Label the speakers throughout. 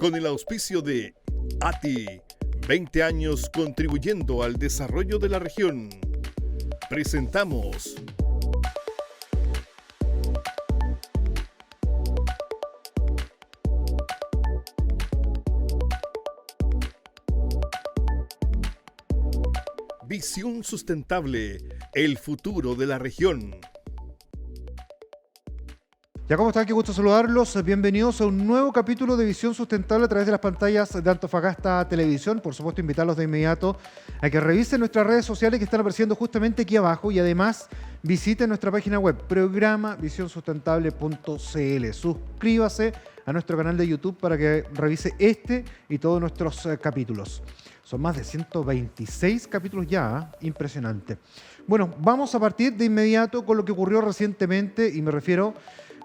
Speaker 1: con el auspicio de ATI, 20 años contribuyendo al desarrollo de la región. Presentamos Visión Sustentable, el futuro de la región.
Speaker 2: Ya, ¿cómo están? Qué gusto saludarlos. Bienvenidos a un nuevo capítulo de Visión Sustentable a través de las pantallas de Antofagasta Televisión. Por supuesto, invitarlos de inmediato a que revisen nuestras redes sociales que están apareciendo justamente aquí abajo y además visiten nuestra página web, programavisionsustentable.cl. Suscríbase a nuestro canal de YouTube para que revise este y todos nuestros capítulos. Son más de 126 capítulos ya, ¿eh? Impresionante. Bueno, vamos a partir de inmediato con lo que ocurrió recientemente y me refiero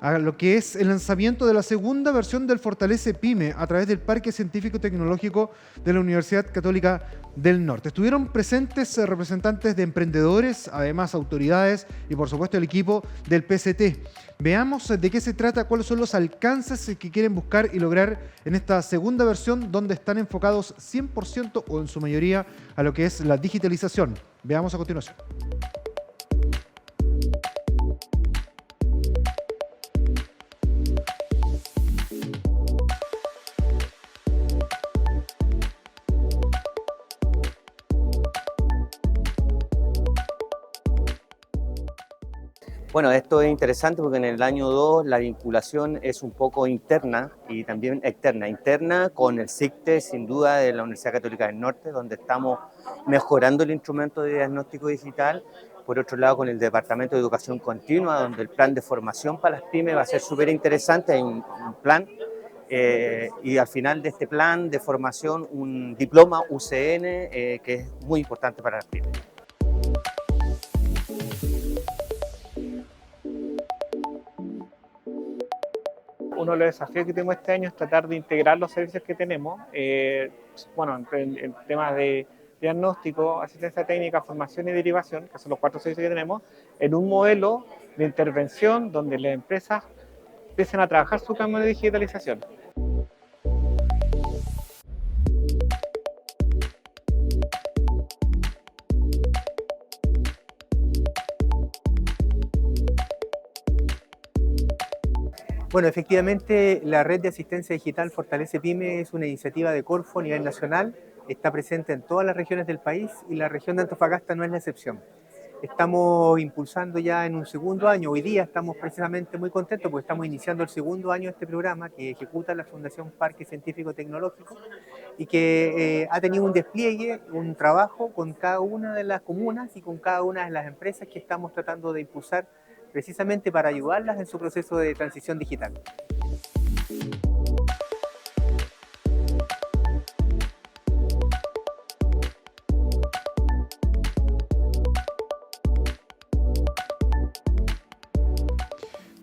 Speaker 2: a lo que es el lanzamiento de la segunda versión del Fortalece Pyme a través del Parque Científico Tecnológico de la Universidad Católica del Norte. Estuvieron presentes representantes de emprendedores, además autoridades y por supuesto el equipo del PCT. Veamos de qué se trata, cuáles son los alcances que quieren buscar y lograr en esta segunda versión donde están enfocados 100% o en su mayoría a lo que es la digitalización. Veamos a continuación.
Speaker 3: Bueno, esto es interesante porque en el año 2 la vinculación es un poco interna y también externa. Interna con el CICTE, sin duda, de la Universidad Católica del Norte, donde estamos mejorando el instrumento de diagnóstico digital. Por otro lado, con el Departamento de Educación Continua, donde el plan de formación para las pymes va a ser súper interesante. Hay un plan y al final de este plan de formación, un diploma UCN que es muy importante para las pymes.
Speaker 4: Uno de los desafíos que tenemos este año es tratar de integrar los servicios que tenemos, en temas de diagnóstico, asistencia técnica, formación y derivación, que son los 4 servicios que tenemos, en un modelo de intervención donde las empresas empiecen a trabajar su cambio de digitalización.
Speaker 3: Bueno, efectivamente, la red de asistencia digital Fortalece Pyme es una iniciativa de Corfo a nivel nacional, está presente en todas las regiones del país y la región de Antofagasta no es la excepción. Estamos impulsando ya en un segundo año, hoy día estamos precisamente muy contentos porque estamos iniciando el segundo año de este programa que ejecuta la Fundación Parque Científico Tecnológico y que ha tenido un despliegue, un trabajo con cada una de las comunas y con cada una de las empresas que estamos tratando de impulsar precisamente para ayudarlas en su proceso de transición digital.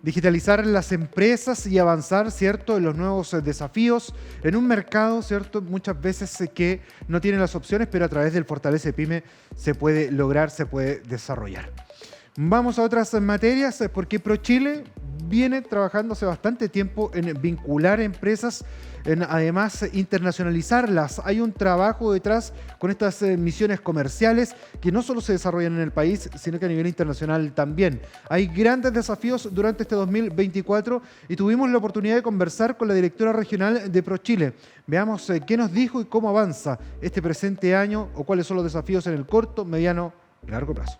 Speaker 2: Digitalizar las empresas y avanzar, ¿cierto?, en los nuevos desafíos, en un mercado, ¿cierto?, muchas veces que no tiene las opciones, pero a través del Fortalece Pyme se puede lograr, se puede desarrollar. Vamos a otras materias, porque ProChile viene trabajando hace bastante tiempo en vincular empresas, en además internacionalizarlas. Hay un trabajo detrás con estas misiones comerciales que no solo se desarrollan en el país, sino que a nivel internacional también. Hay grandes desafíos durante este 2024 y tuvimos la oportunidad de conversar con la directora regional de ProChile. Veamos qué nos dijo y cómo avanza este presente año o cuáles son los desafíos en el corto, mediano y largo plazo.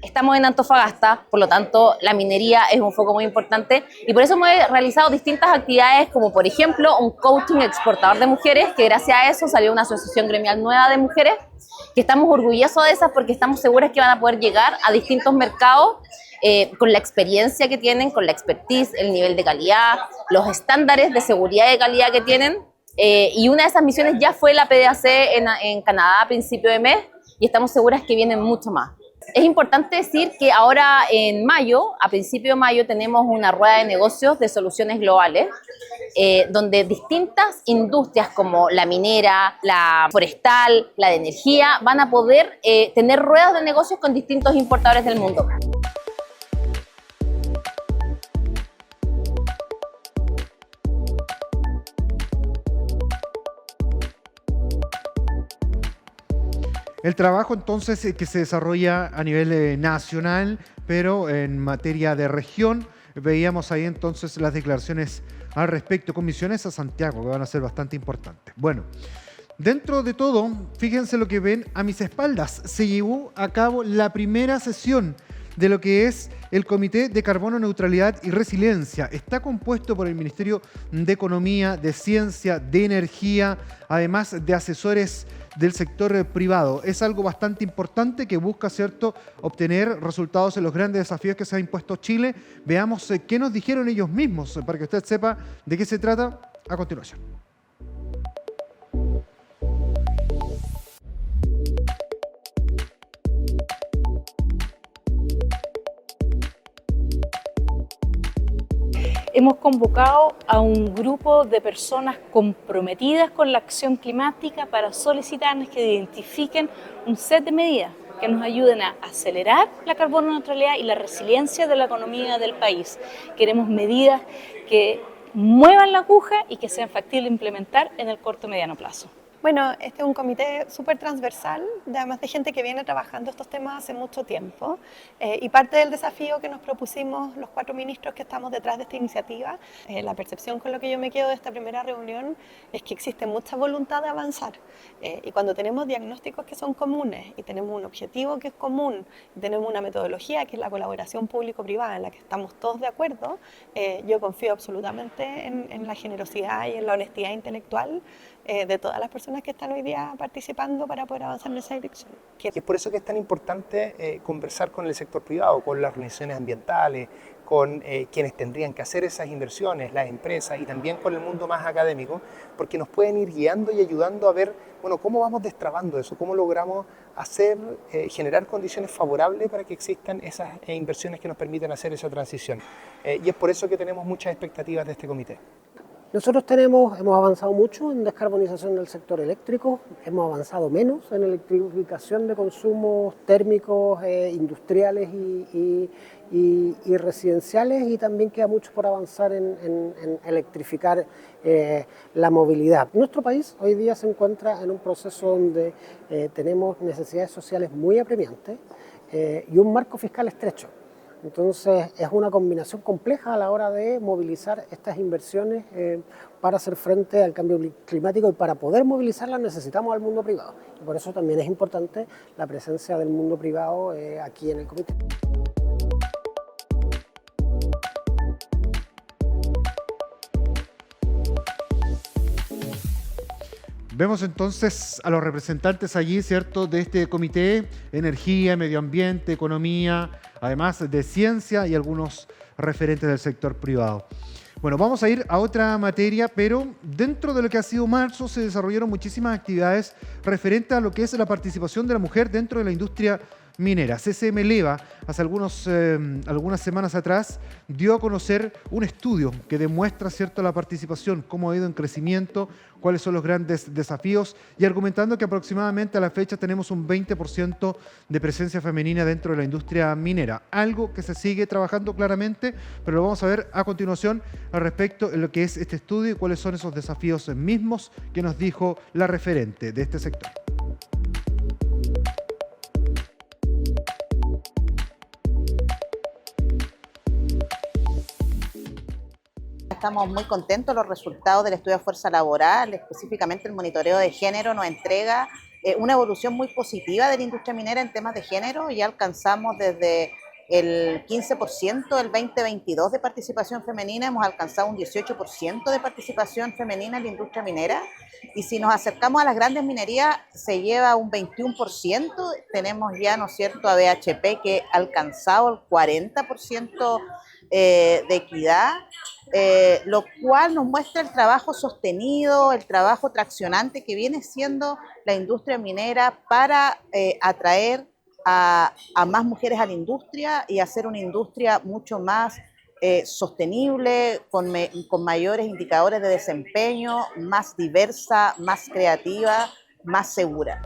Speaker 5: Estamos en Antofagasta, por lo tanto la minería es un foco muy importante y por eso hemos realizado distintas actividades como por ejemplo un coaching exportador de mujeres, que gracias a eso salió una asociación gremial nueva de mujeres, que estamos orgullosos de esas porque estamos seguras que van a poder llegar a distintos mercados con la experiencia que tienen, con la expertise, el nivel de calidad, los estándares de seguridad y de calidad que tienen. Y una de esas misiones ya fue la PDAC en Canadá a principio de mes y estamos seguras que vienen mucho más. Es importante decir que ahora en mayo, a principio de mayo, tenemos una rueda de negocios de soluciones globales, donde distintas industrias como la minera, la forestal, la de energía, van a poder tener ruedas de negocios con distintos importadores del mundo.
Speaker 2: El trabajo entonces que se desarrolla a nivel nacional, pero en materia de región, veíamos ahí entonces las declaraciones al respecto, con misiones a Santiago, que van a ser bastante importantes. Bueno, dentro de todo, fíjense lo que ven a mis espaldas. Se llevó a cabo la primera sesión de lo que es el Comité de Carbono Neutralidad y Resiliencia. Está compuesto por el Ministerio de Economía, de Ciencia, de Energía, además de asesores del sector privado. Es algo bastante importante que busca, ¿cierto?, obtener resultados en los grandes desafíos que se ha impuesto Chile. Veamos qué nos dijeron ellos mismos, para que usted sepa de qué se trata a continuación.
Speaker 6: Hemos convocado a un grupo de personas comprometidas con la acción climática para solicitarnos que identifiquen un set de medidas que nos ayuden a acelerar la carbono neutralidad y la resiliencia de la economía del país. Queremos medidas que muevan la aguja y que sean factibles de implementar en el corto y mediano plazo.
Speaker 7: Bueno, este es un comité súper transversal, además de gente que viene trabajando estos temas hace mucho tiempo. Y parte del desafío que nos propusimos los 4 ministros que estamos detrás de esta iniciativa, la percepción con lo que yo me quedo de esta primera reunión es que existe mucha voluntad de avanzar. Y cuando tenemos diagnósticos que son comunes y tenemos un objetivo que es común, y tenemos una metodología que es la colaboración público-privada en la que estamos todos de acuerdo, yo confío absolutamente en la generosidad y en la honestidad intelectual de todas las personas que están hoy día participando para poder avanzar en esa dirección.
Speaker 8: Y es por eso que es tan importante conversar con el sector privado, con las organizaciones ambientales, con quienes tendrían que hacer esas inversiones, las empresas, y también con el mundo más académico, porque nos pueden ir guiando y ayudando a ver, bueno, cómo vamos destrabando eso, cómo logramos hacer, generar condiciones favorables para que existan esas inversiones que nos permiten hacer esa transición. Y es por eso que tenemos muchas expectativas de este comité.
Speaker 9: Nosotros hemos avanzado mucho en descarbonización del sector eléctrico, hemos avanzado menos en electrificación de consumos térmicos, industriales y residenciales, y también queda mucho por avanzar en electrificar la movilidad. Nuestro país hoy día se encuentra en un proceso donde tenemos necesidades sociales muy apremiantes y un marco fiscal estrecho. Entonces es una combinación compleja a la hora de movilizar estas inversiones para hacer frente al cambio climático, y para poder movilizarlas necesitamos al mundo privado. Y por eso también es importante la presencia del mundo privado aquí en el comité.
Speaker 2: Vemos entonces a los representantes allí, ¿cierto?, de este comité: energía, medio ambiente, economía, además de ciencia, y algunos referentes del sector privado. Bueno, vamos a ir a otra materia, pero dentro de lo que ha sido marzo se desarrollaron muchísimas actividades referentes a lo que es la participación de la mujer dentro de la industria minera. CCM Leva, hace algunas semanas atrás, dio a conocer un estudio que demuestra, ¿cierto?, la participación, cómo ha ido en crecimiento, cuáles son los grandes desafíos, y argumentando que aproximadamente a la fecha tenemos un 20% de presencia femenina dentro de la industria minera. Algo que se sigue trabajando claramente, pero lo vamos a ver a continuación al respecto de lo que es este estudio y cuáles son esos desafíos mismos que nos dijo la referente de este sector.
Speaker 10: Estamos muy contentos. Los resultados del estudio de fuerza laboral, específicamente el monitoreo de género, nos entrega una evolución muy positiva de la industria minera en temas de género. Ya alcanzamos desde el 15% del 2022 de participación femenina, hemos alcanzado un 18% de participación femenina en la industria minera, y si nos acercamos a las grandes minerías se lleva un 21%, tenemos ya, ¿no es cierto?, a BHP que ha alcanzado el 40% de equidad, lo cual nos muestra el trabajo sostenido, el trabajo traccionante que viene siendo la industria minera para atraer a más mujeres a la industria y hacer una industria mucho más sostenible, con mayores indicadores de desempeño, más diversa, más creativa, más segura.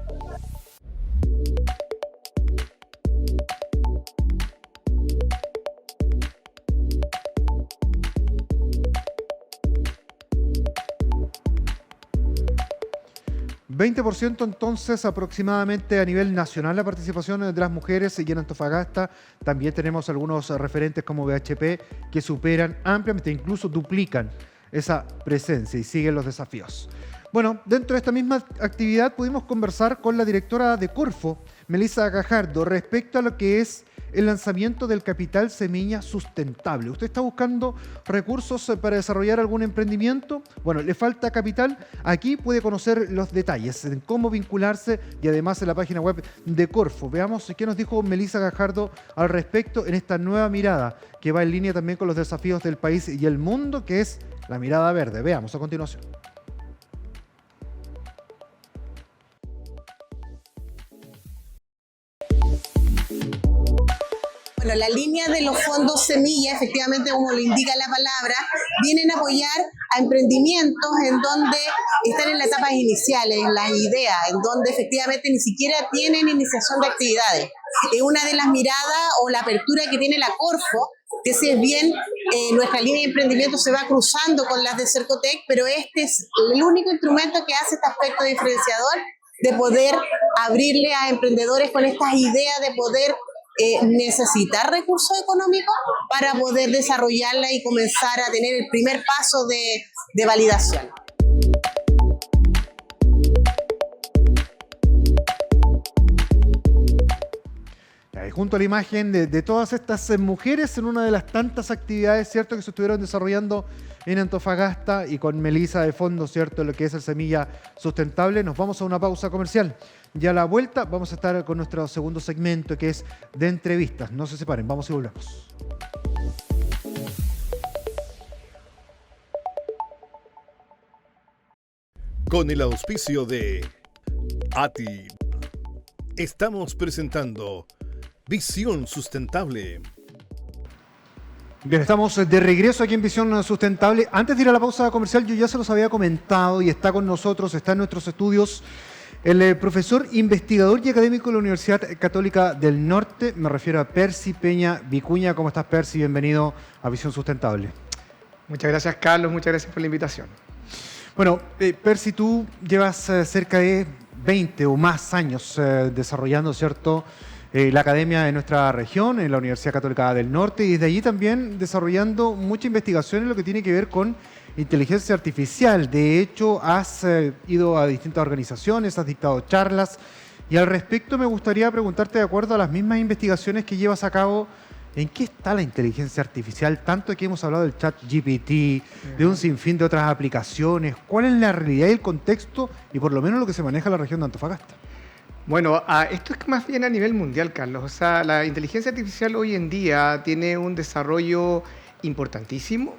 Speaker 2: ¿20% entonces aproximadamente a nivel nacional la participación de las mujeres? Y en Antofagasta también tenemos algunos referentes como BHP que superan ampliamente, incluso duplican esa presencia y siguen los desafíos. Bueno, dentro de esta misma actividad pudimos conversar con la directora de Corfo, Melissa Gajardo, respecto a lo que es el lanzamiento del Capital Semilla Sustentable. ¿Usted está buscando recursos para desarrollar algún emprendimiento? Bueno, ¿le falta capital? Aquí puede conocer los detalles de cómo vincularse y además en la página web de Corfo. Veamos qué nos dijo Melissa Gajardo al respecto en esta nueva mirada que va en línea también con los desafíos del país y el mundo, que es la mirada verde. Veamos a continuación.
Speaker 11: Bueno, la línea de los fondos semilla, efectivamente, como lo indica la palabra, vienen a apoyar a emprendimientos en donde están en las etapas iniciales, en las ideas, en donde efectivamente ni siquiera tienen iniciación de actividades. Es una de las miradas o la apertura que tiene la Corfo, que si es bien nuestra línea de emprendimiento se va cruzando con las de Cercotec, pero este es el único instrumento que hace este aspecto diferenciador de poder abrirle a emprendedores con estas ideas de poder necesitar recursos económicos para poder desarrollarla y comenzar a tener el primer paso de validación.
Speaker 2: Junto a la imagen de todas estas mujeres en una de las tantas actividades, ¿cierto?, que se estuvieron desarrollando en Antofagasta y con Melissa de fondo, ¿cierto?, lo que es el Semilla Sustentable. Nos vamos a una pausa comercial. Y a la vuelta vamos a estar con nuestro segundo segmento, que es de entrevistas. No se separen, vamos y volvemos.
Speaker 1: Con el auspicio de ATI, estamos presentando Visión Sustentable.
Speaker 2: Bien, estamos de regreso aquí en Visión Sustentable. Antes de ir a la pausa comercial, yo ya se los había comentado y está con nosotros, está en nuestros estudios, el profesor investigador y académico de la Universidad Católica del Norte. Me refiero a Percy Peña Vicuña. ¿Cómo estás, Percy? Bienvenido a Visión Sustentable.
Speaker 12: Muchas gracias, Carlos. Muchas gracias por la invitación.
Speaker 2: Bueno, Percy, tú llevas cerca de 20 o más años desarrollando, ¿cierto?, la academia de nuestra región, en la Universidad Católica del Norte, y desde allí también desarrollando mucha investigación en lo que tiene que ver con inteligencia artificial. De hecho, has ido a distintas organizaciones, has dictado charlas, y al respecto me gustaría preguntarte, de acuerdo a las mismas investigaciones que llevas a cabo, ¿en qué está la inteligencia artificial? Tanto que hemos hablado del ChatGPT, de un sinfín de otras aplicaciones. ¿Cuál es la realidad y el contexto, y por lo menos lo que se maneja en la región de Antofagasta?
Speaker 12: Bueno, esto es más bien a nivel mundial, Carlos. O sea, la inteligencia artificial hoy en día tiene un desarrollo importantísimo,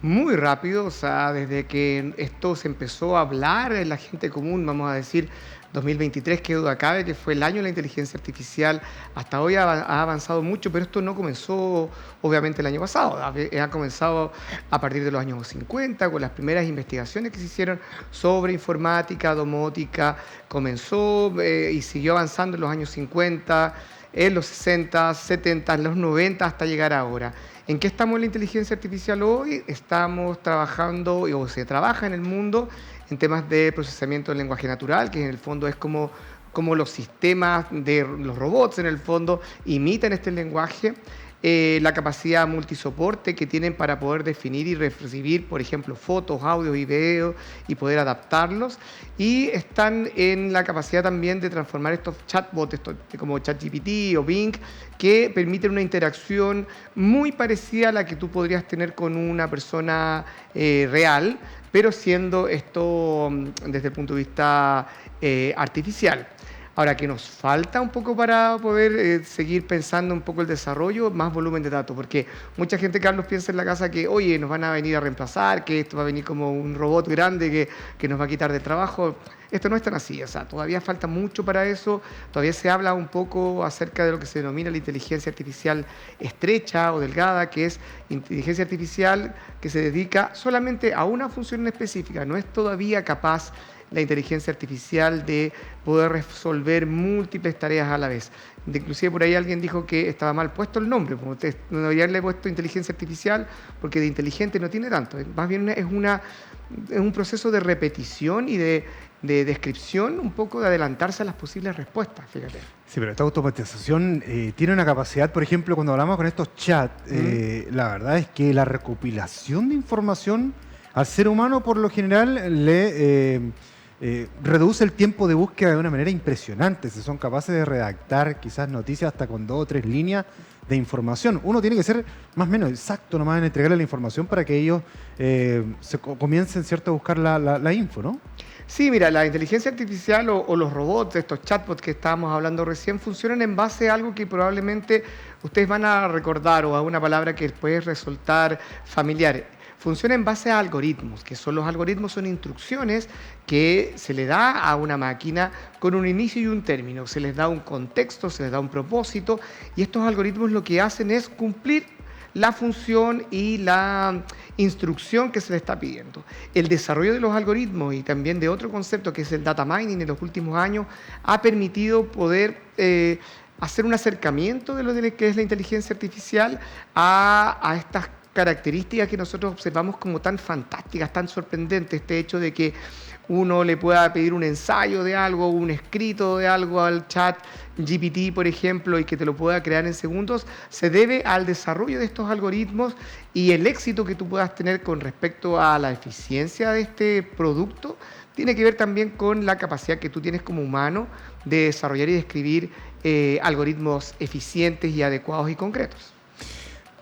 Speaker 12: muy rápido. O sea, desde que esto se empezó a hablar en la gente común, vamos a decir, 2023, que duda cabe, que fue el año de la inteligencia artificial, hasta hoy ha avanzado mucho, pero esto no comenzó obviamente el año pasado, ha comenzado a partir de los años 50, con las primeras investigaciones que se hicieron sobre informática, domótica, comenzó y siguió avanzando en los años 50, en los 60, 70, en los 90, hasta llegar ahora. ¿En qué estamos en la inteligencia artificial hoy? Estamos trabajando, o se trabaja en el mundo, en temas de procesamiento del lenguaje natural, que en el fondo es como los sistemas de los robots, en el fondo, imitan este lenguaje. La capacidad multisoporte que tienen para poder definir y recibir, por ejemplo, fotos, audios y videos y poder adaptarlos. Y están en la capacidad también de transformar estos chatbots, como ChatGPT o Bing, que permiten una interacción muy parecida a la que tú podrías tener con una persona real, pero siendo esto desde el punto de vista artificial. Ahora, que nos falta un poco para poder seguir pensando un poco el desarrollo, más volumen de datos, porque mucha gente, Carlos, piensa en la casa que, oye, nos van a venir a reemplazar, que esto va a venir como un robot grande que nos va a quitar de trabajo. Esto no es tan así, o sea, todavía falta mucho para eso, todavía se habla un poco acerca de lo que se denomina la inteligencia artificial estrecha o delgada, que es inteligencia artificial que se dedica solamente a una función específica, no es todavía capaz la inteligencia artificial de poder resolver múltiples tareas a la vez. Inclusive por ahí alguien dijo que estaba mal puesto el nombre, como usted no debería haberle puesto inteligencia artificial porque de inteligente no tiene tanto, más bien es un proceso de repetición y de descripción, un poco de adelantarse a las posibles respuestas, fíjate.
Speaker 2: Sí, pero esta automatización tiene una capacidad, por ejemplo, cuando hablamos con estos chats, la verdad es que la recopilación de información al ser humano por lo general le reduce el tiempo de búsqueda de una manera impresionante. Se son capaces de redactar quizás noticias hasta con 2 o 3 líneas de información. Uno tiene que ser más o menos exacto nomás en entregarle la información para que ellos comiencen, ¿cierto?, a buscar la info, ¿no?
Speaker 12: Sí, mira, la inteligencia artificial o los robots, estos chatbots que estábamos hablando recién, funcionan en base a algo que probablemente ustedes van a recordar o a una palabra que puede resultar familiar. Funciona en base a algoritmos, que son los algoritmos, son instrucciones que se le da a una máquina con un inicio y un término. Se les da un contexto, se les da un propósito y estos algoritmos lo que hacen es cumplir la función y la instrucción que se le está pidiendo. El desarrollo de los algoritmos y también de otro concepto que es el data mining en los últimos años ha permitido poder hacer un acercamiento de lo que es la inteligencia artificial a estas características que nosotros observamos como tan fantásticas, tan sorprendentes. Este hecho de que uno le pueda pedir un ensayo de algo, un escrito de algo al chat GPT, por ejemplo, y que te lo pueda crear en segundos, se debe al desarrollo de estos algoritmos y el éxito que tú puedas tener con respecto a la eficiencia de este producto tiene que ver también con la capacidad que tú tienes como humano de desarrollar y de escribir algoritmos eficientes y adecuados y concretos.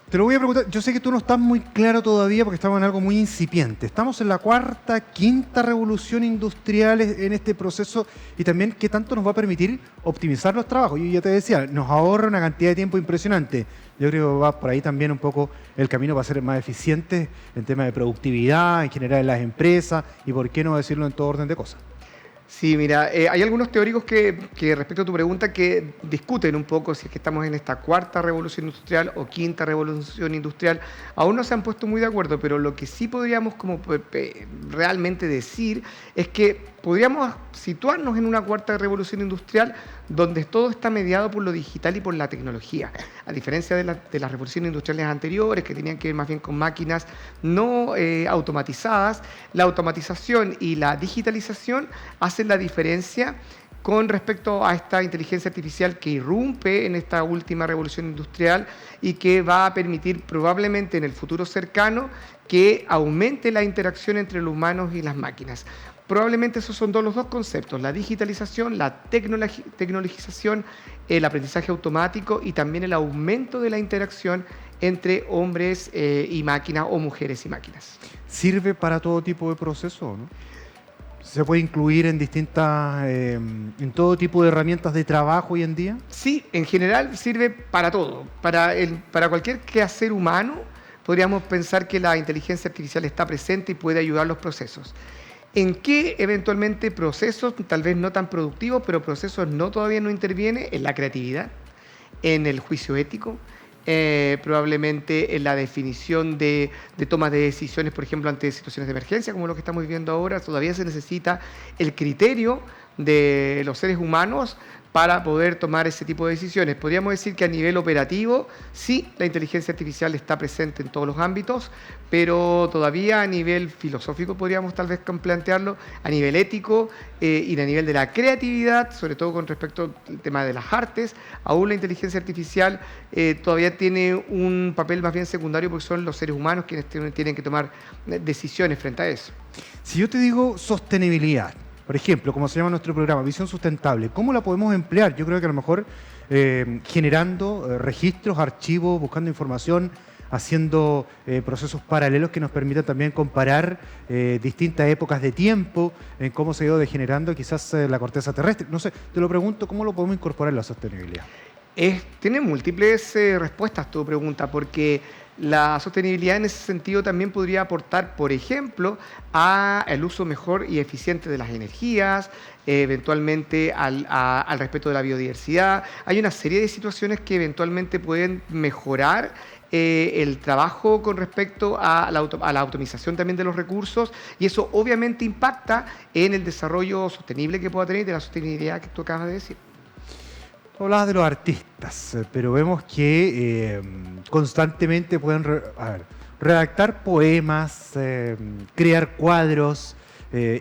Speaker 2: Te lo voy a preguntar, yo sé que tú no estás muy claro todavía porque estamos en algo muy incipiente. Estamos en la 4ª, 5ª revolución industrial en este proceso y también qué tanto nos va a permitir optimizar los trabajos. Yo ya te decía, nos ahorra una cantidad de tiempo impresionante. Yo creo que va por ahí también un poco el camino para ser más eficientes en temas de productividad, en general en las empresas y por qué no decirlo en todo orden de cosas.
Speaker 12: Sí, mira, hay algunos teóricos que respecto a tu pregunta que discuten un poco si es que estamos en esta 4ª revolución industrial o 5ª revolución industrial. Aún no se han puesto muy de acuerdo, pero lo que sí podríamos como realmente decir es que podríamos situarnos en una 4ª revolución industrial donde todo está mediado por lo digital y por la tecnología. A diferencia de las revoluciones industriales anteriores, que tenían que ver más bien con máquinas no automatizadas, la automatización y la digitalización hacen la diferencia con respecto a esta inteligencia artificial que irrumpe en esta última revolución industrial y que va a permitir probablemente en el futuro cercano que aumente la interacción entre los humanos y las máquinas. Probablemente esos son los dos conceptos, la digitalización, la tecnologización, el aprendizaje automático y también el aumento de la interacción entre hombres y máquinas o mujeres y máquinas.
Speaker 2: ¿Sirve para todo tipo de proceso, no? ¿Se puede incluir en en todo tipo de herramientas de trabajo hoy en día?
Speaker 12: Sí, en general sirve para todo. Para cualquier quehacer humano podríamos pensar que la inteligencia artificial está presente y puede ayudar a los procesos. ¿En qué eventualmente procesos, tal vez no tan productivos, pero procesos todavía no interviene? En la creatividad, en el juicio ético, probablemente en la definición de tomas de decisiones, por ejemplo, ante situaciones de emergencia, como lo que estamos viviendo ahora. Todavía se necesita el criterio de los seres humanos para poder tomar ese tipo de decisiones. Podríamos decir que a nivel operativo, sí, la inteligencia artificial está presente en todos los ámbitos, pero todavía a nivel filosófico podríamos tal vez plantearlo, a nivel ético y a nivel de la creatividad, sobre todo con respecto al tema de las artes, aún la inteligencia artificial todavía tiene un papel más bien secundario porque son los seres humanos quienes tienen que tomar decisiones frente a eso.
Speaker 2: Si yo te digo sostenibilidad, por ejemplo, como se llama nuestro programa, visión sustentable, ¿cómo la podemos emplear? Yo creo que a lo mejor generando registros, archivos, buscando información haciendo procesos paralelos que nos permitan también comparar distintas épocas de tiempo, en cómo se ha ido degenerando quizás la corteza terrestre. No sé, te lo pregunto, ¿cómo lo podemos incorporar en la sostenibilidad?
Speaker 12: Tiene múltiples respuestas tu pregunta, porque la sostenibilidad en ese sentido también podría aportar, por ejemplo, al uso mejor y eficiente de las energías, eventualmente al respeto de la biodiversidad. Hay una serie de situaciones que eventualmente pueden mejorar el trabajo con respecto a la optimización también de los recursos, y eso obviamente impacta en el desarrollo sostenible que pueda tener, de la sostenibilidad que tú acabas de decir.
Speaker 2: Hablabas de los artistas, pero vemos que constantemente pueden redactar poemas, crear cuadros,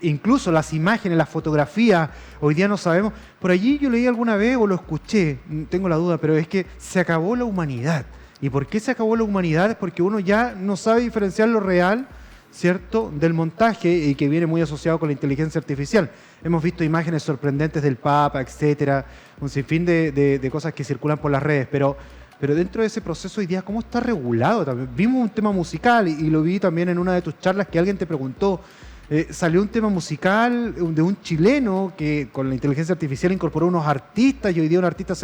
Speaker 2: incluso las imágenes, las fotografías. Hoy día no sabemos. Por allí yo leí alguna vez o lo escuché, tengo la duda, pero es que se acabó la humanidad. ¿Y por qué se acabó la humanidad? Es porque uno ya no sabe diferenciar lo real, ¿cierto?, del montaje, y que viene muy asociado con la inteligencia artificial. Hemos visto imágenes sorprendentes del Papa, etcétera, un sinfín de cosas que circulan por las redes, pero dentro de ese proceso hoy día, ¿cómo está regulado también? Vimos un tema musical y lo vi también en una de tus charlas que alguien te preguntó. Salió un tema musical de un chileno que con la inteligencia artificial incorporó unos artistas, y hoy día un artista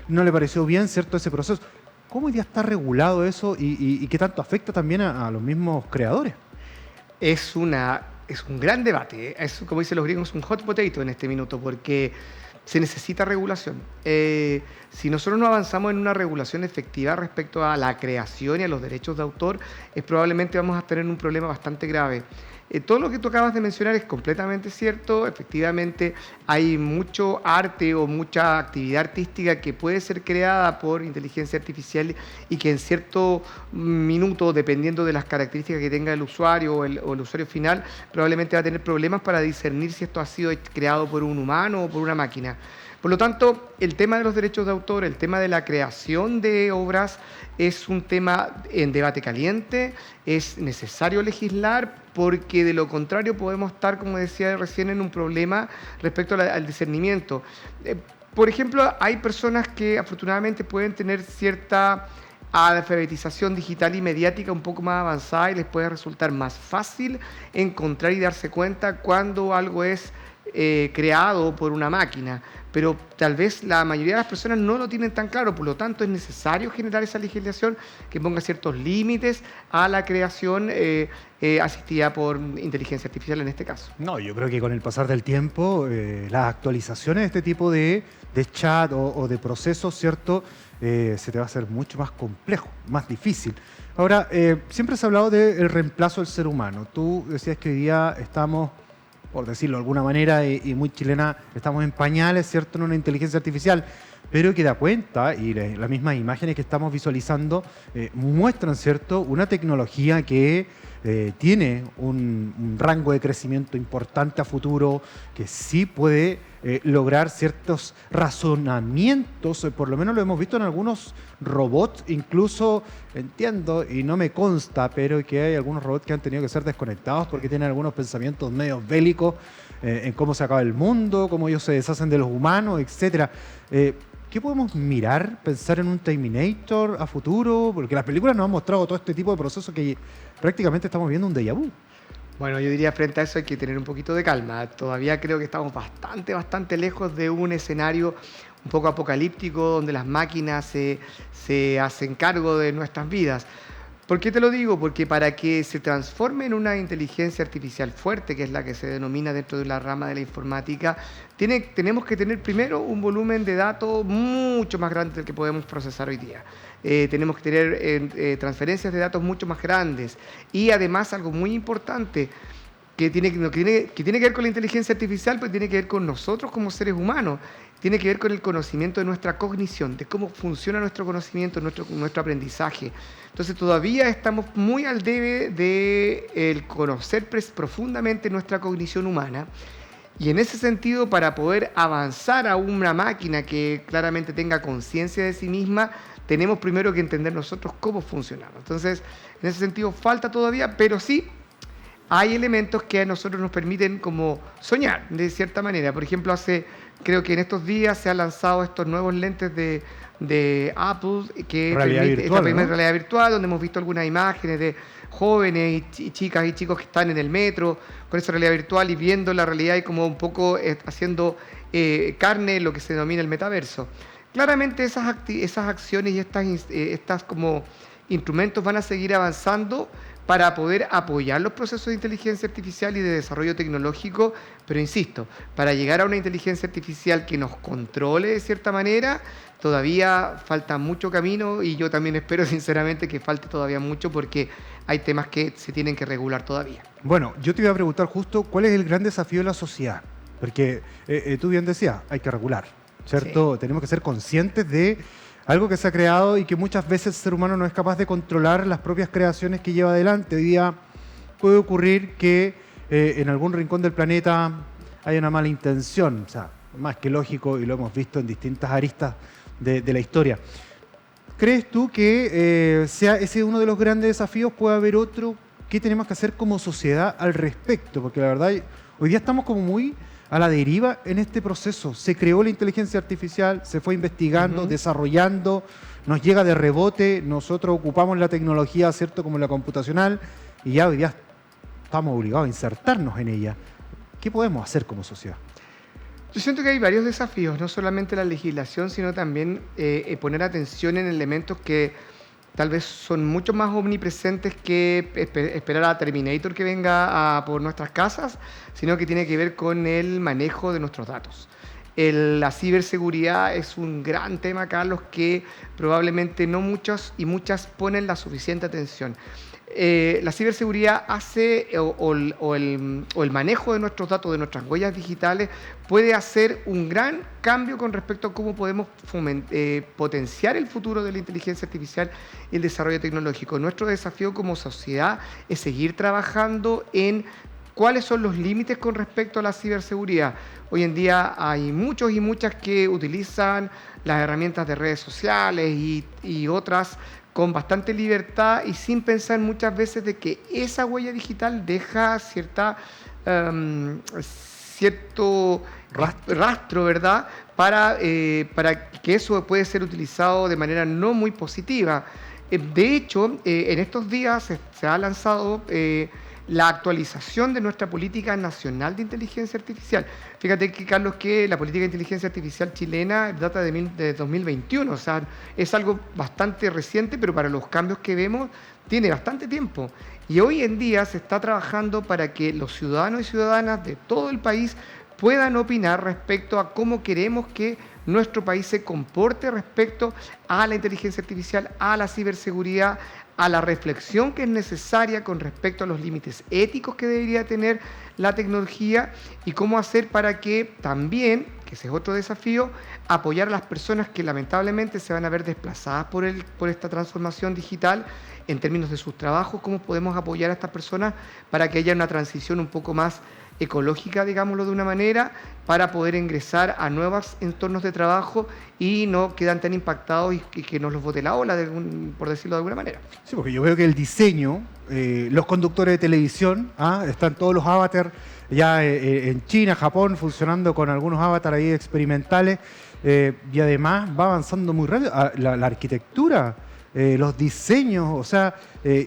Speaker 2: no le pareció bien, ¿cierto?, ese proceso. ¿Cómo hoy día está regulado eso y qué tanto afecta también a los mismos creadores?
Speaker 12: Es un gran debate, es, como dicen los griegos, un hot potato en este minuto, porque se necesita regulación. Si nosotros no avanzamos en una regulación efectiva respecto a la creación y a los derechos de autor, probablemente vamos a tener un problema bastante grave. Todo lo que tú acabas de mencionar es completamente cierto. Efectivamente, hay mucho arte o mucha actividad artística que puede ser creada por inteligencia artificial y que en cierto minuto, dependiendo de las características que tenga el usuario o el usuario final, probablemente va a tener problemas para discernir si esto ha sido creado por un humano o por una máquina. Por lo tanto, el tema de los derechos de autor, el tema de la creación de obras, es un tema en debate caliente. Es necesario legislar, porque de lo contrario podemos estar, como decía recién, en un problema respecto al discernimiento. Por ejemplo, hay personas que afortunadamente pueden tener cierta alfabetización digital y mediática un poco más avanzada, y les puede resultar más fácil encontrar y darse cuenta cuando algo es creado por una máquina, pero tal vez la mayoría de las personas no lo tienen tan claro. Por lo tanto, es necesario generar esa legislación que ponga ciertos límites a la creación asistida por inteligencia artificial en este caso.
Speaker 2: No, yo creo que con el pasar del tiempo, las actualizaciones de este tipo de chat o de procesos, ¿cierto?, se te va a hacer mucho más complejo, más difícil. Ahora, siempre se ha hablado del reemplazo del ser humano. Tú decías que hoy día estamos, por decirlo de alguna manera, y muy chilena, estamos en pañales, ¿cierto?, en una inteligencia artificial, pero que da cuenta, y las mismas imágenes que estamos visualizando muestran, ¿cierto?, una tecnología que tiene un rango de crecimiento importante a futuro, que sí puede lograr ciertos razonamientos, por lo menos lo hemos visto en algunos robots, incluso entiendo, y no me consta, pero que hay algunos robots que han tenido que ser desconectados porque tienen algunos pensamientos medio bélicos en cómo se acaba el mundo, cómo ellos se deshacen de los humanos, etc. ¿Qué podemos mirar, pensar en un Terminator a futuro? Porque las películas nos han mostrado todo este tipo de procesos que prácticamente estamos viendo un déjà vu.
Speaker 12: Bueno, yo diría, frente a eso hay que tener un poquito de calma. Todavía creo que estamos bastante lejos de un escenario un poco apocalíptico donde las máquinas se hacen cargo de nuestras vidas. ¿Por qué te lo digo? Porque para que se transforme en una inteligencia artificial fuerte, que es la que se denomina dentro de la rama de la informática, tenemos que tener primero un volumen de datos mucho más grande del que podemos procesar hoy día. Tenemos que tener transferencias de datos mucho más grandes, y además algo muy importante que tiene que ver con la inteligencia artificial, pero tiene que ver con nosotros como seres humanos. Tiene que ver con el conocimiento de nuestra cognición, de cómo funciona nuestro conocimiento, nuestro aprendizaje. Entonces todavía estamos muy al debe de conocer profundamente nuestra cognición humana. Y en ese sentido, para poder avanzar a una máquina que claramente tenga conciencia de sí misma, tenemos primero que entender nosotros cómo funcionamos. Entonces, en ese sentido falta todavía, pero sí, hay elementos que a nosotros nos permiten como soñar, de cierta manera. Por ejemplo, creo que en estos días se han lanzado estos nuevos lentes de Apple, que esta primera realidad virtual, donde hemos visto algunas imágenes de jóvenes y chicas y chicos que están en el metro con esa realidad virtual y viendo la realidad y como un poco haciendo carne lo que se denomina el metaverso. Claramente esas acciones y estas como instrumentos van a seguir avanzando para poder apoyar los procesos de inteligencia artificial y de desarrollo tecnológico, pero insisto, para llegar a una inteligencia artificial que nos controle de cierta manera, todavía falta mucho camino y yo también espero sinceramente que falte todavía mucho porque hay temas que se tienen que regular todavía.
Speaker 2: Bueno, yo te iba a preguntar justo cuál es el gran desafío de la sociedad, porque tú bien decías, hay que regular, ¿cierto? Sí. Tenemos que ser conscientes de algo que se ha creado y que muchas veces el ser humano no es capaz de controlar las propias creaciones que lleva adelante. Hoy día puede ocurrir que en algún rincón del planeta haya una mala intención, o sea, más que lógico, y lo hemos visto en distintas aristas de la historia. ¿Crees tú que sea ese uno de los grandes desafíos? ¿Puede haber otro? ¿Qué tenemos que hacer como sociedad al respecto? Porque la verdad, hoy día estamos como muy a la deriva en este proceso. Se creó la inteligencia artificial, se fue investigando, desarrollando, nos llega de rebote, nosotros ocupamos la tecnología, ¿cierto?, como la computacional, y ya hoy día estamos obligados a insertarnos en ella. ¿Qué podemos hacer como sociedad?
Speaker 12: Yo siento que hay varios desafíos, no solamente la legislación, sino también poner atención en elementos que tal vez son mucho más omnipresentes que esperar a Terminator que venga por nuestras casas, sino que tiene que ver con el manejo de nuestros datos. La ciberseguridad es un gran tema, Carlos, que probablemente no muchos y muchas ponen la suficiente atención. La ciberseguridad hace o el manejo de nuestros datos, de nuestras huellas digitales, puede hacer un gran cambio con respecto a cómo podemos potenciar el futuro de la inteligencia artificial y el desarrollo tecnológico. Nuestro desafío como sociedad es seguir trabajando en cuáles son los límites con respecto a la ciberseguridad. Hoy en día hay muchos y muchas que utilizan las herramientas de redes sociales y otras con bastante libertad y sin pensar muchas veces de que esa huella digital deja cierto rastro, ¿verdad? Para que eso puede ser utilizado de manera no muy positiva. De hecho, en estos días se ha lanzado la actualización de nuestra política nacional de inteligencia artificial. Fíjate que, Carlos, que la política de inteligencia artificial chilena data de 2021, o sea, es algo bastante reciente, pero para los cambios que vemos tiene bastante tiempo. Y hoy en día se está trabajando para que los ciudadanos y ciudadanas de todo el país puedan opinar respecto a cómo queremos que nuestro país se comporte respecto a la inteligencia artificial, a la ciberseguridad, a la reflexión que es necesaria con respecto a los límites éticos que debería tener la tecnología y cómo hacer para que también, que ese es otro desafío, apoyar a las personas que lamentablemente se van a ver desplazadas por esta transformación digital en términos de sus trabajos, cómo podemos apoyar a estas personas para que haya una transición un poco más ecológica, digámoslo de una manera, para poder ingresar a nuevos entornos de trabajo y no quedan tan impactados y que no los bote la ola, por decirlo de alguna manera.
Speaker 2: Sí, porque yo veo que el diseño, los conductores de televisión, están todos los avatars ya en China, Japón, funcionando con algunos avatars ahí experimentales, y además va avanzando muy rápido. La arquitectura, los diseños, o sea,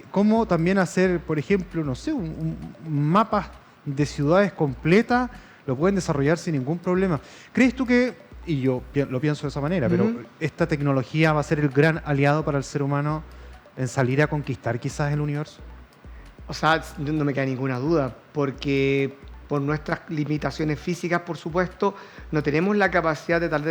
Speaker 2: cómo también hacer, por ejemplo, no sé, un mapa de ciudades completas, lo pueden desarrollar sin ningún problema. ¿Crees tú que, y yo lo pienso de esa manera, pero esta tecnología va a ser el gran aliado para el ser humano en salir a conquistar quizás el universo?
Speaker 12: O sea, no me queda ninguna duda, porque por nuestras limitaciones físicas, por supuesto, no tenemos la capacidad de tal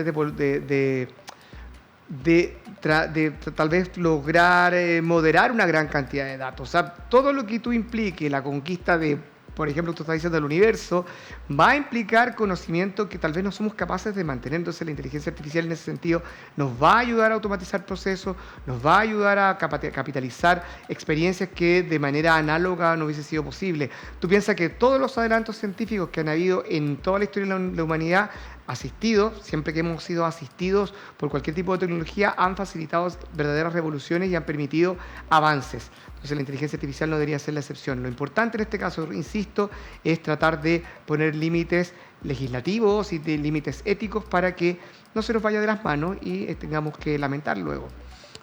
Speaker 12: vez lograr moderar una gran cantidad de datos. O sea, todo lo que tú implique la conquista de, por ejemplo, tú estás diciendo del universo, va a implicar conocimiento que tal vez no somos capaces de mantener. Entonces la inteligencia artificial en ese sentido nos va a ayudar a automatizar procesos, nos va a ayudar a capitalizar experiencias que de manera análoga no hubiese sido posible. Tú piensas que todos los adelantos científicos que han habido en toda la historia de la humanidad asistidos, siempre que hemos sido asistidos por cualquier tipo de tecnología, han facilitado verdaderas revoluciones y han permitido avances. Entonces la inteligencia artificial no debería ser la excepción. Lo importante en este caso, insisto, es tratar de poner límites legislativos y de límites éticos para que no se nos vaya de las manos y tengamos que lamentar luego.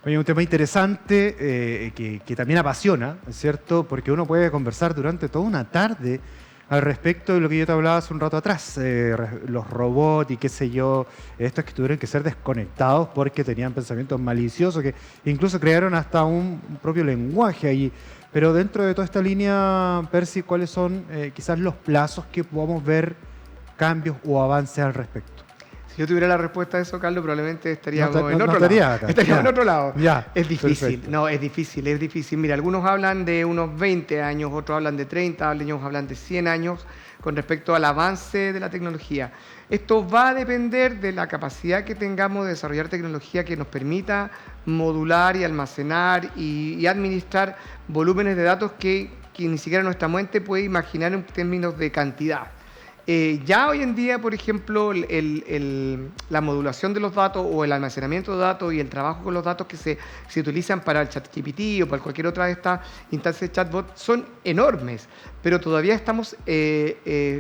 Speaker 2: Oye, un tema interesante que también apasiona, ¿cierto? Porque uno puede conversar durante toda una tarde al respecto de lo que yo te hablaba hace un rato atrás, los robots y qué sé yo, estos que tuvieron que ser desconectados porque tenían pensamientos maliciosos, que incluso crearon hasta un propio lenguaje allí. Pero dentro de toda esta línea, Percy, ¿cuáles son quizás los plazos que podamos ver cambios o avances al respecto?
Speaker 12: Si yo tuviera la respuesta a eso, Carlos, probablemente estaríamos en
Speaker 2: no
Speaker 12: otro lado. Estaríamos en otro lado.
Speaker 2: Ya,
Speaker 12: es difícil,
Speaker 2: perfecto.
Speaker 12: no, es difícil. Mira, algunos hablan de unos 20 años, otros hablan de 30, otros hablan de 100 años con respecto al avance de la tecnología. Esto va a depender de la capacidad que tengamos de desarrollar tecnología que nos permita modular y almacenar y administrar volúmenes de datos que ni siquiera nuestra mente puede imaginar en términos de cantidad. Ya hoy en día, por ejemplo, la modulación de los datos o el almacenamiento de datos y el trabajo con los datos que se utilizan para el ChatGPT o para cualquier otra de estas instancias de chatbot son enormes, pero todavía estamos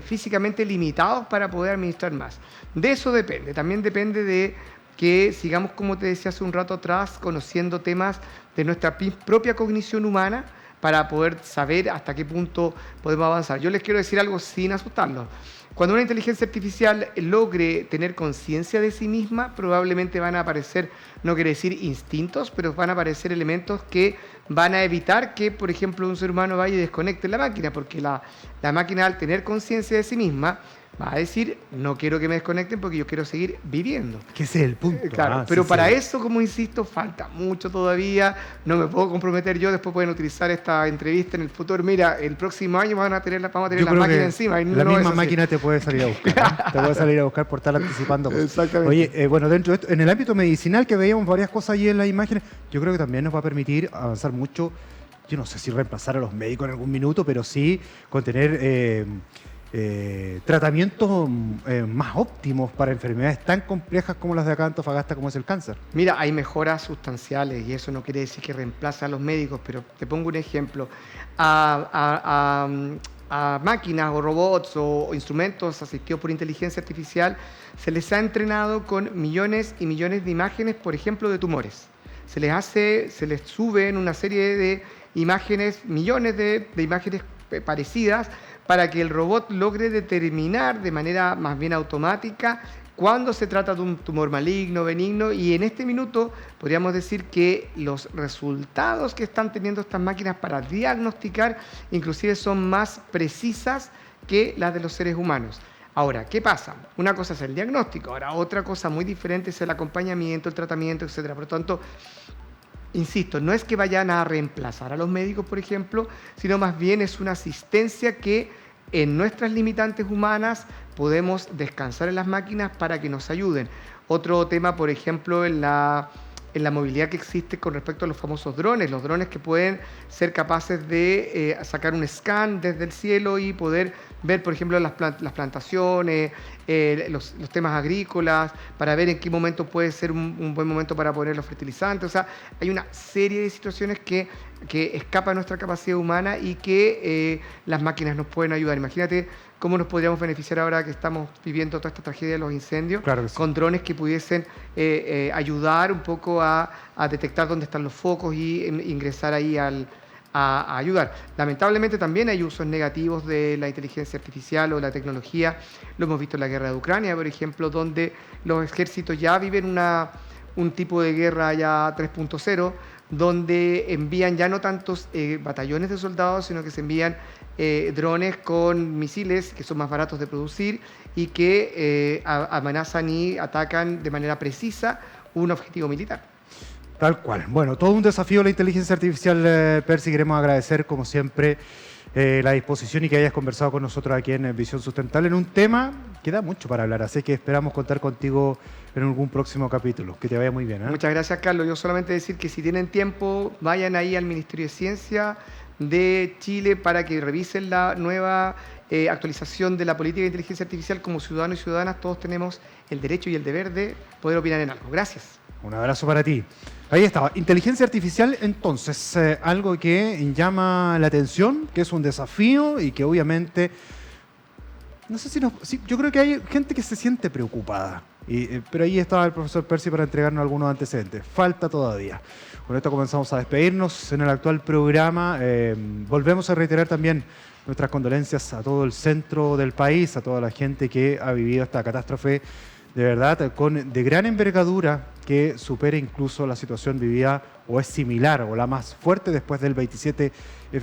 Speaker 12: físicamente limitados para poder administrar más. De eso depende. También depende de que sigamos, como te decía hace un rato atrás, conociendo temas de nuestra propia cognición humana, para poder saber hasta qué punto podemos avanzar. Yo les quiero decir algo sin asustarlos. Cuando una inteligencia artificial logre tener conciencia de sí misma, probablemente van a aparecer, no quiere decir instintos, pero van a aparecer elementos que van a evitar que, por ejemplo, un ser humano vaya y desconecte la máquina, porque la máquina, al tener conciencia de sí misma, va a decir, no quiero que me desconecten porque yo quiero seguir viviendo.
Speaker 2: Que ese es el punto.
Speaker 12: Claro, pero para eso, como insisto, falta mucho todavía. No me puedo comprometer yo. Después pueden utilizar esta entrevista en el futuro. Mira, el próximo año vamos a tener las máquinas encima. Y
Speaker 2: la
Speaker 12: no
Speaker 2: misma máquina te puede salir a buscar. Te puede salir a buscar por estar anticipando cosas.
Speaker 12: Exactamente.
Speaker 2: Oye, bueno, dentro de esto, en el ámbito medicinal, que veíamos varias cosas allí en las imágenes, yo creo que también nos va a permitir avanzar mucho. Yo no sé si reemplazar a los médicos en algún minuto, pero sí con tener tratamientos más óptimos para enfermedades tan complejas como las de acá en Antofagasta, como es el cáncer.
Speaker 12: Mira, hay mejoras sustanciales y eso no quiere decir que reemplace a los médicos, pero te pongo un ejemplo. A máquinas o robots o instrumentos asistidos por inteligencia artificial se les ha entrenado con millones y millones de imágenes, por ejemplo, de tumores. Se les suben una serie de imágenes, millones de imágenes parecidas, para que el robot logre determinar de manera más bien automática cuando se trata de un tumor maligno, benigno, y en este minuto podríamos decir que los resultados que están teniendo estas máquinas para diagnosticar inclusive son más precisas que las de los seres humanos. Ahora, ¿qué pasa? Una cosa es el diagnóstico, ahora otra cosa muy diferente es el acompañamiento, el tratamiento, etc. Por lo tanto, insisto, no es que vayan a reemplazar a los médicos, por ejemplo, sino más bien es una asistencia que en nuestras limitantes humanas podemos descansar en las máquinas para que nos ayuden. Otro tema, por ejemplo, en la movilidad que existe con respecto a los famosos drones, los drones que pueden ser capaces de sacar un scan desde el cielo y poder ver, por ejemplo, las plantaciones, los temas agrícolas, para ver en qué momento puede ser un buen momento para poner los fertilizantes. O sea, hay una serie de situaciones que escapan a nuestra capacidad humana y que las máquinas nos pueden ayudar. Imagínate cómo nos podríamos beneficiar ahora que estamos viviendo toda esta tragedia de los incendios, claro que sí, con drones que pudiesen ayudar un poco a detectar dónde están los focos y ingresar ahí a ayudar. Lamentablemente también hay usos negativos de la inteligencia artificial o la tecnología. Lo hemos visto en la guerra de Ucrania, por ejemplo, donde los ejércitos ya viven un tipo de guerra ya 3.0, donde envían ya no tantos batallones de soldados, sino que se envían drones con misiles que son más baratos de producir y que amenazan y atacan de manera precisa un objetivo militar.
Speaker 2: Tal cual. Bueno, todo un desafío la inteligencia artificial, Percy. Queremos agradecer, como siempre, la disposición y que hayas conversado con nosotros aquí en Visión Sustentable en un tema que da mucho para hablar. Así que esperamos contar contigo en algún próximo capítulo. Que te vaya muy bien.
Speaker 12: Muchas gracias, Carlos. Yo solamente decir que si tienen tiempo, vayan ahí al Ministerio de Ciencia de Chile para que revisen la nueva actualización de la política de inteligencia artificial, como ciudadanos y ciudadanas, todos tenemos el derecho y el deber de poder opinar en algo. Gracias.
Speaker 2: Un abrazo para ti. Ahí estaba. Inteligencia artificial, entonces, algo que llama la atención, que es un desafío y que obviamente, no sé si yo creo que hay gente que se siente preocupada. Pero ahí estaba el profesor Percy para entregarnos algunos antecedentes. Falta todavía. Con esto comenzamos a despedirnos en el actual programa. Volvemos a reiterar también nuestras condolencias a todo el centro del país, a toda la gente que ha vivido esta catástrofe de verdad de gran envergadura, que supera incluso la situación vivida o es similar o la más fuerte después del 27F.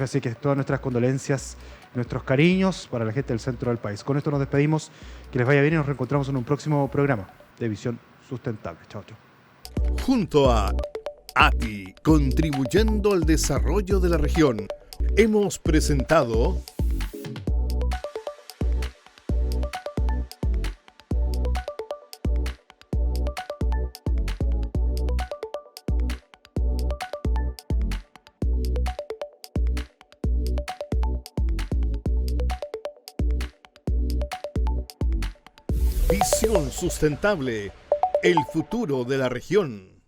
Speaker 2: Así que todas nuestras condolencias, nuestros cariños para la gente del centro del país. Con esto nos despedimos. Que les vaya bien y nos reencontramos en un próximo programa de Visión Sustentable. Chao, chao.
Speaker 1: Junto a ATI, contribuyendo al desarrollo de la región, hemos presentado Visión Sustentable, el futuro de la región.